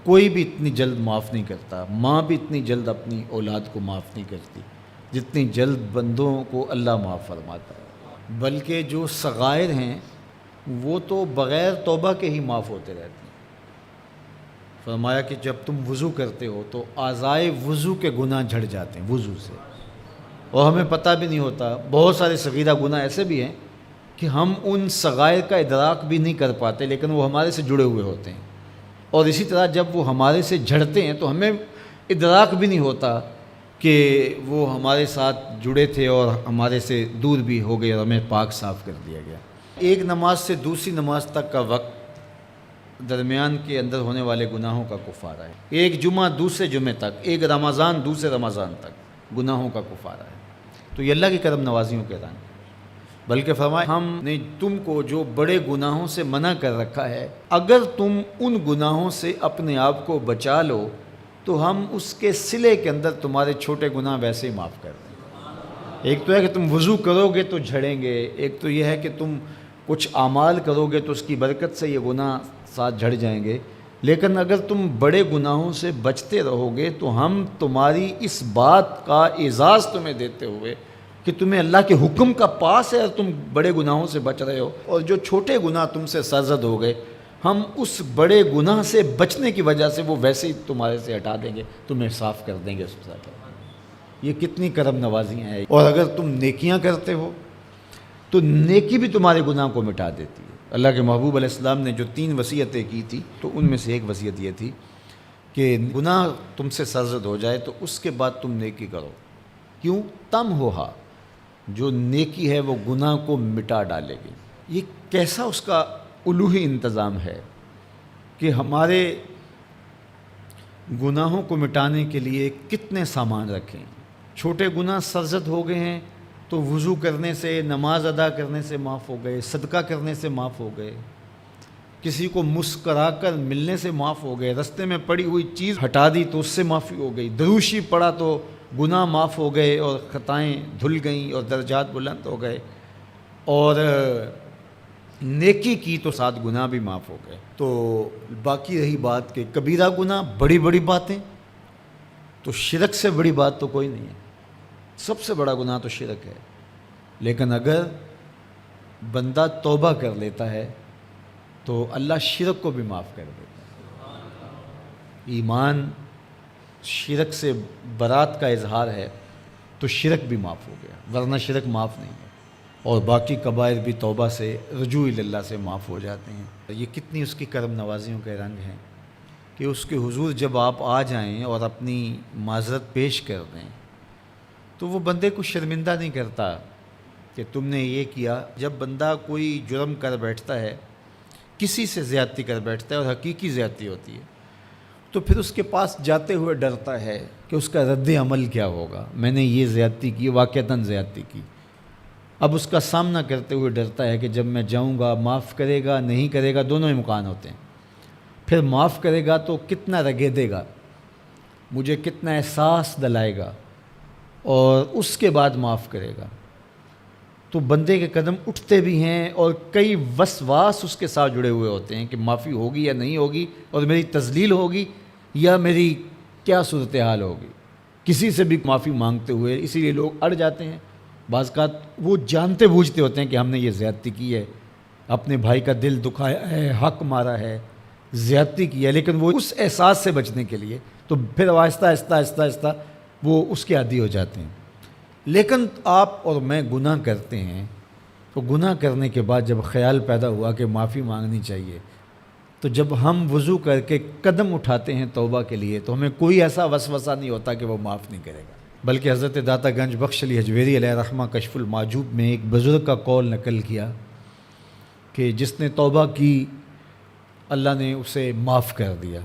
کوئی بھی اتنی جلد معاف نہیں کرتا، ماں بھی اتنی جلد اپنی اولاد کو معاف نہیں کرتی جتنی جلد بندوں کو اللہ معاف فرماتا ہے۔ بلکہ جو صغائر ہیں وہ تو بغیر توبہ کے ہی معاف ہوتے رہتے ہیں۔ فرمایا کہ جب تم وضو کرتے ہو تو اعضائے وضو کے گناہ جھڑ جاتے ہیں وضو سے، اور ہمیں پتہ بھی نہیں ہوتا۔ بہت سارے صغیرہ گناہ ایسے بھی ہیں کہ ہم ان صغائر کا ادراک بھی نہیں کر پاتے، لیکن وہ ہمارے سے جڑے ہوئے ہوتے ہیں، اور اسی طرح جب وہ ہمارے سے جھڑتے ہیں تو ہمیں ادراک بھی نہیں ہوتا کہ وہ ہمارے ساتھ جڑے تھے اور ہمارے سے دور بھی ہو گئے اور ہمیں پاک صاف کر دیا گیا۔ ایک نماز سے دوسری نماز تک کا وقت درمیان کے اندر ہونے والے گناہوں کا کفارہ ہے۔ ایک جمعہ دوسرے جمعے تک، ایک رمضان دوسرے رمضان تک گناہوں کا کفارہ ہے۔ تو یہ اللہ کی کرم نوازیوں کے رنگ ہے۔ بلکہ فرمایا ہم نے تم کو جو بڑے گناہوں سے منع کر رکھا ہے، اگر تم ان گناہوں سے اپنے آپ کو بچا لو تو ہم اس کے صلے کے اندر تمہارے چھوٹے گناہ ویسے ہی معاف کر دیں۔ ایک تو ہے کہ تم وضو کرو گے تو جھڑیں گے، ایک تو یہ ہے کہ تم کچھ اعمال کرو گے تو اس کی برکت سے یہ گناہ ساتھ جھڑ جائیں گے، لیکن اگر تم بڑے گناہوں سے بچتے رہو گے تو ہم تمہاری اس بات کا اعزاز تمہیں دیتے ہوئے کہ تمہیں اللہ کے حکم کا پاس ہے اور تم بڑے گناہوں سے بچ رہے ہو، اور جو چھوٹے گناہ تم سے سرزد ہو گئے ہم اس بڑے گناہ سے بچنے کی وجہ سے وہ ویسے ہی تمہارے سے ہٹا دیں گے، تمہیں صاف کر دیں گے اس طرح۔ یہ کتنی کرم نوازیاں ہیں۔ اور اگر تم نیکیاں کرتے ہو تو نیکی بھی تمہارے گناہ کو مٹا دیتی ہے۔ اللہ کے محبوب علیہ السلام نے جو 3 وصیتیں کی تھی تو ان میں سے ایک وصیت یہ تھی کہ گناہ تم سے سرزد ہو جائے تو اس کے بعد تم نیکی کرو۔ کیوں؟ تم ہوہا، جو نیکی ہے وہ گناہ کو مٹا ڈالے گی۔ یہ کیسا اس کا الوہی انتظام ہے کہ ہمارے گناہوں کو مٹانے کے لیے کتنے سامان رکھیں۔ چھوٹے گناہ سرزد ہو گئے ہیں تو وضو کرنے سے، نماز ادا کرنے سے معاف ہو گئے، صدقہ کرنے سے معاف ہو گئے، کسی کو مسکرا کر ملنے سے معاف ہو گئے، رستے میں پڑی ہوئی چیز ہٹا دی تو اس سے معافی ہو گئی، دروشی پڑا تو گناہ معاف ہو گئے اور خطائیں دھل گئیں اور درجات بلند ہو گئے، اور نیکی کی تو ساتھ گناہ بھی معاف ہو گئے۔ تو باقی رہی بات کہ کبیرہ گناہ، بڑی بڑی باتیں، تو شرک سے بڑی بات تو کوئی نہیں ہے، سب سے بڑا گناہ تو شرک ہے، لیکن اگر بندہ توبہ کر لیتا ہے تو اللہ شرک کو بھی معاف کر دیتا ہے۔ ایمان شرک سے برات کا اظہار ہے تو شرک بھی معاف ہو گیا، ورنہ شرک معاف نہیں ہے، اور باقی کبائر بھی توبہ سے، رجوع اللہ سے معاف ہو جاتے ہیں۔ یہ کتنی اس کی کرم نوازیوں کے رنگ ہیں کہ اس کے حضور جب آپ آ جائیں اور اپنی معذرت پیش کر دیں تو وہ بندے کو شرمندہ نہیں کرتا کہ تم نے یہ کیا۔ جب بندہ کوئی جرم کر بیٹھتا ہے، کسی سے زیادتی کر بیٹھتا ہے اور حقیقی زیادتی ہوتی ہے، تو پھر اس کے پاس جاتے ہوئے ڈرتا ہے کہ اس کا رد عمل کیا ہوگا، میں نے یہ زیادتی کی، واقعتاً زیادتی کی، اب اس کا سامنا کرتے ہوئے ڈرتا ہے کہ جب میں جاؤں گا معاف کرے گا نہیں کرے گا، دونوں امکان ہوتے ہیں۔ پھر معاف کرے گا تو کتنا رگیدے گا، مجھے کتنا احساس دلائے گا، اور اس کے بعد معاف کرے گا، تو بندے کے قدم اٹھتے بھی ہیں اور کئی وسواس اس کے ساتھ جڑے ہوئے ہوتے ہیں کہ معافی ہوگی یا نہیں ہوگی، اور میری تذلیل ہوگی یا میری کیا صورتحال ہوگی، کسی سے بھی معافی مانگتے ہوئے۔ اسی لیے لوگ اڑ جاتے ہیں، بعض اوقات وہ جانتے بوجھتے ہوتے ہیں کہ ہم نے یہ زیادتی کی ہے، اپنے بھائی کا دل دکھایا ہے، حق مارا ہے، زیادتی کی ہے، لیکن وہ اس احساس سے بچنے کے لیے تو پھر آہستہ آہستہ آہستہ آہستہ وہ اس کے عادی ہو جاتے ہیں۔ لیکن آپ اور میں گناہ کرتے ہیں تو گناہ کرنے کے بعد جب خیال پیدا ہوا کہ معافی مانگنی چاہیے، تو جب ہم وضو کر کے قدم اٹھاتے ہیں توبہ کے لیے تو ہمیں کوئی ایسا وسوسہ نہیں ہوتا کہ وہ معاف نہیں کرے گا۔ بلکہ حضرت داتا گنج بخش علی حجویری علیہ رحمہ کشف المعجوب میں ایک بزرگ کا قول نقل کیا کہ جس نے توبہ کی اللہ نے اسے معاف کر دیا۔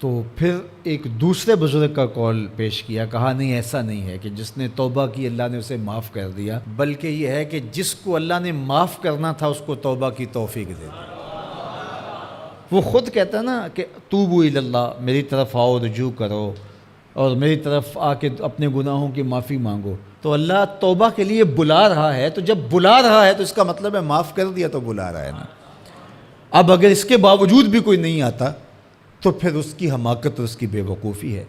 تو پھر ایک دوسرے بزرگ کا قول پیش کیا، کہا نہیں ایسا نہیں ہے کہ جس نے توبہ کی اللہ نے اسے معاف کر دیا، بلکہ یہ ہے کہ جس کو اللہ نے معاف کرنا تھا اس کو توبہ کی توفیق دے دی۔ وہ خود کہتا ہے نا کہ توبو الی اللہ، میری طرف آؤ، رجوع کرو اور میری طرف آ کے اپنے گناہوں کی معافی مانگو، تو اللہ توبہ کے لیے بلا رہا ہے، تو جب بلا رہا ہے تو اس کا مطلب ہے معاف کر دیا تو بلا رہا ہے نا۔ اب اگر اس کے باوجود بھی کوئی نہیں آتا تو پھر اس کی حماقت اور اس کی بے وقوفی ہے۔